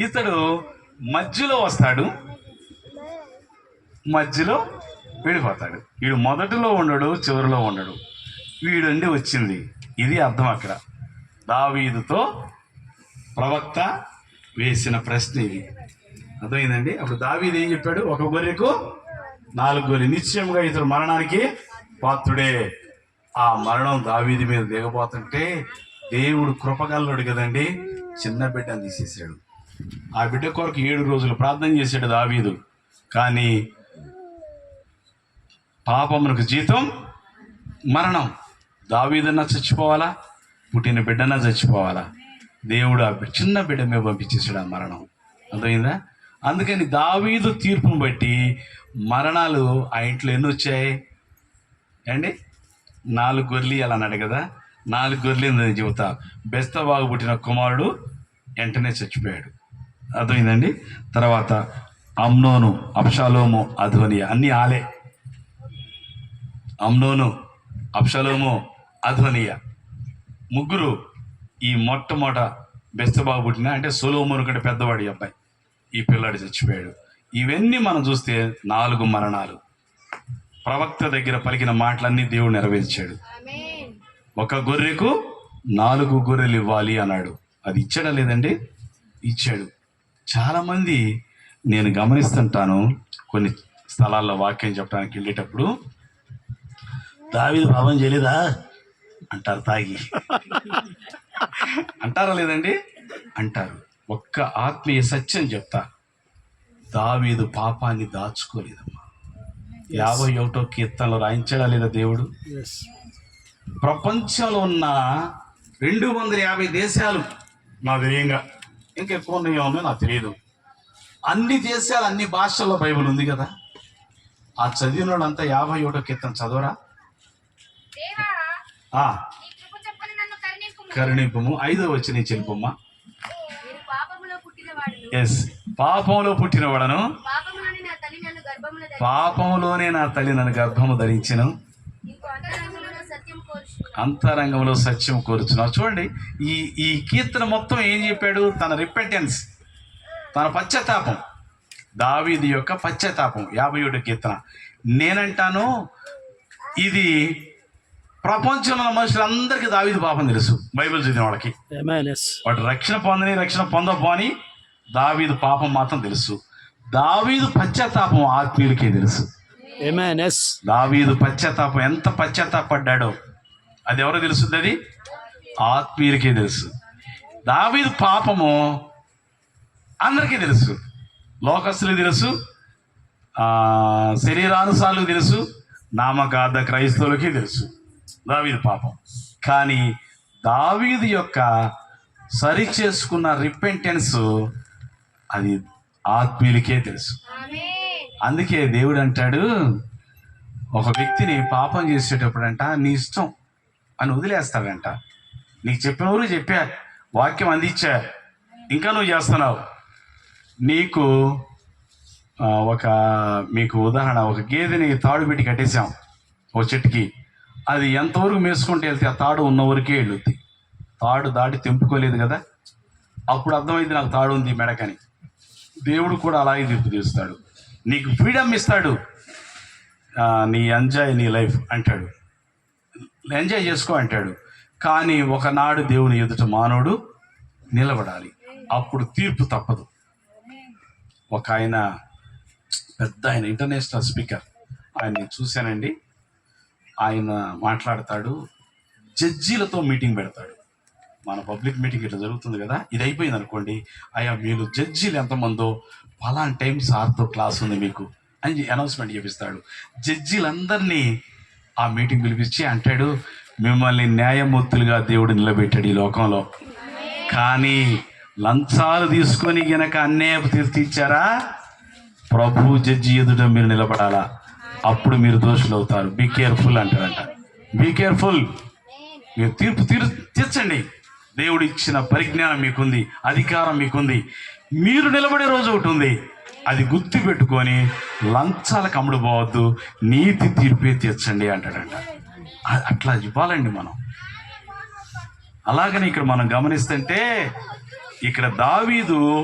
ఇతడు మధ్యలో వస్తాడు, మధ్యలో వెళ్ళిపోతాడు. వీడు మొదటిలో ఉండడు, చివరిలో ఉండడు. వీడండి వచ్చింది. ఇది అర్థం అక్కడ. దావీదుతో ప్రవక్త వేసిన ప్రశ్న ఇది అర్థమైందండి. అప్పుడు దావీదు ఏం చెప్పాడు? ఒక గొర్రెకు 4 గొర్రెలు, నిశ్చయంగా ఇతడు మరణానికి పాత్రుడే. ఆ మరణం దావీదు మీద దిగబోతుంటే దేవుడు కృపగల్లుడు కదండి, చిన్న బిడ్డను తీసేసాడు. ఆ బిడ్డ కొరకు 7 రోజులు ప్రార్థన చేశాడు దావీదు. కానీ పాపమునకు జీతం మరణం. దావీదన్నా చచ్చిపోవాలా, పుట్టిన బిడ్డన్నా చచ్చిపోవాలా? దేవుడు ఆ చిన్న బిడ్డ మీద పంపించేసాడు ఆ మరణం. అర్థమైందా? అందుకని దావీదు తీర్పును బట్టి మరణాలు ఆ ఇంట్లో ఎన్ని వచ్చాయి అండి? 4 గొర్రెలు అలా అన్నాడు కదా. 4 గొర్రెలు చెబుతా. బెస్తబాగు పుట్టిన కుమారుడు వెంటనే చచ్చిపోయాడు. అర్థమైందండి. తర్వాత అమ్నోను, అబ్షాలోము, అదోనియా అన్నీ ఆలే. అమ్నోను, అబ్షాలోము, అదోనియా ముగ్గురు. ఈ మొట్టమొదట బెస్తబాగు పుట్టిన అంటే సొలొమోను కంటే పెద్దవాడి అబ్బాయి ఈ పిల్లాడు చచ్చిపోయాడు. ఇవన్నీ మనం చూస్తే 4 మరణాలు. ప్రవక్త దగ్గర పలికిన మాటలన్నీ దేవుడు నెరవేర్చాడు. ఒక గొర్రెకు 4 గొర్రెలు ఇవ్వాలి అన్నాడు. అది ఇచ్చాడా లేదండి? ఇచ్చాడు. చాలామంది నేను గమనిస్తుంటాను, కొన్ని స్థలాల్లో వాక్యం చెప్పడానికి వెళ్ళేటప్పుడు దావీదు పాపం చేయలేదా అంటారు, తాగి అంటారా లేదండి? అంటారు. ఒక్క ఆత్మీయ సత్యం చెప్తా, దావీదు పాపాన్ని దాచుకోలేదమ్మా. 51వ కీర్తనలో రాయించాడా లేదా దేవుడు? ప్రపంచంలో ఉన్న 250 దేశాలు నాకు తెలియంగా, ఇంకెక్కువ ఉన్నాయో నాకు తెలియదు, అన్ని దేశాలు అన్ని భాషల్లో బైబిల్ ఉంది కదా. ఆ చదివిన వాళ్ళంతా 51వ కీర్తన చదవరా? కరుణింపము. 5వ వచనం చెల్పమ్మా. ఎస్, పాపంలో పుట్టినవాడను, పాపంలోనే నా తల్లి నన్ను గర్భము ధరించెను, అంతరంగంలో సత్యం కోరుచున్నావు. చూడండి, ఈ కీర్తన మొత్తం ఏం చెప్పాడు? తన రిపెంటెన్స్, తన పశ్చాత్తాపం, దావీదు యొక్క పశ్చాత్తాపం. 51వ కీర్తన. నేనంటాను, ఇది ప్రపంచంలో ఉన్న మనుషులందరికీ దావీదు పాపం తెలుసు. బైబిల్ చదివిన వాళ్ళకి వాడు రక్షణ పొందని రక్షణ పొందపోని దావీదు పాపం మాత్రం తెలుసు. దావీదు పశ్చాత్తాపం ఆత్మీయులకే తెలుసు. దావీదు పశ్చాత్తాపం, ఎంత పశ్చాత్తాపడ్డాడో అది ఎవరో తెలుస్తుంది? అది ఆత్మీయులకే తెలుసు. దావీదు పాపము అందరికీ తెలుసు. లోకస్తులకు తెలుసు, శరీరానుసారులకు తెలుసు, నామకార్థ క్రైస్తవులకి తెలుసు దావీదు పాపం. కానీ దావీదు యొక్క సరి చేసుకున్న రిపెంటెన్స్ అది ఆత్మీయులకే తెలుసు. అందుకే దేవుడు అంటాడు, ఒక వ్యక్తిని పాపం చేసేటప్పుడంట నీ ఇష్టం అని వదిలేస్తాడంట. నీకు చెప్పినవరు చెప్పా, వాక్యం అందించా, ఇంకా నువ్వు చేస్తున్నావు. నీకు మీకు ఉదాహరణ, ఒక గేదెని తాడు పెట్టి కట్టేసాం ఒక చెట్టుకి. అది ఎంతవరకు మేసుకుంటే వెళ్తే ఆ తాడు ఉన్న వరకే వెళ్ళుద్ది. తాడు దాటి తెంపుకోలేదు కదా. అప్పుడు అర్థమైంది నాకు తాడు ఉంది మెడకని. దేవుడు కూడా అలాగే తీర్పు తీస్తాడు. నీకు ఫ్రీడమ్ ఇస్తాడు, నీ ఎంజాయ్ నీ లైఫ్ అంటాడు, ఎంజాయ్ చేసుకో అంటాడు. కానీ ఒకనాడు దేవుని ఎదుట మానవుడు నిలబడాలి, అప్పుడు తీర్పు తప్పదు. ఒక ఆయన, పెద్ద ఆయన, ఇంటర్నేషనల్ స్పీకర్, ఆయన్ని చూశానండి. ఆయన మాట్లాడతాడు, జడ్జీలతో మీటింగ్ పెడతాడు. మన పబ్లిక్ మీటింగ్ ఇట్లా జరుగుతుంది కదా, ఇది అయిపోయింది అనుకోండి, అయ్యా మీరు జడ్జీలు ఎంతమందో ఫలానా టైం సార్తో క్లాస్ ఉంది మీకు అని అనౌన్స్మెంట్ చేపిస్తాడు. జడ్జీలందరినీ ఆ మీటింగ్ పిలిపించి అంటాడు, మిమ్మల్ని న్యాయమూర్తులుగా దేవుడు నిలబెట్టాడు ఈ లోకంలో, కానీ లంచాలు తీసుకొని గనక అన్యాయపు తీర్పు ఇచ్చారా, ప్రభు జడ్జి ఎదుట మీరు నిలబడాలా, అప్పుడు మీరు దోషులు అవుతారు. బీ కేర్ఫుల్ అంటారంట. Be careful. మీరు తీర్పు తీర్చండి. దేవుడు ఇచ్చిన పరిజ్ఞానం మీకుంది, అధికారం మీకుంది. మీరు నిలబడే రోజు ఒకటి ఉంది, అది గుర్తు పెట్టుకొని లంచాలకు అమ్ముడు పోవద్దు, నీతి తీర్పే తీర్చండి అంటాడంట. అట్లా ఇవ్వాలండి మనం. అలాగని ఇక్కడ మనం గమనిస్తుంటే ఇక్కడ దావీదు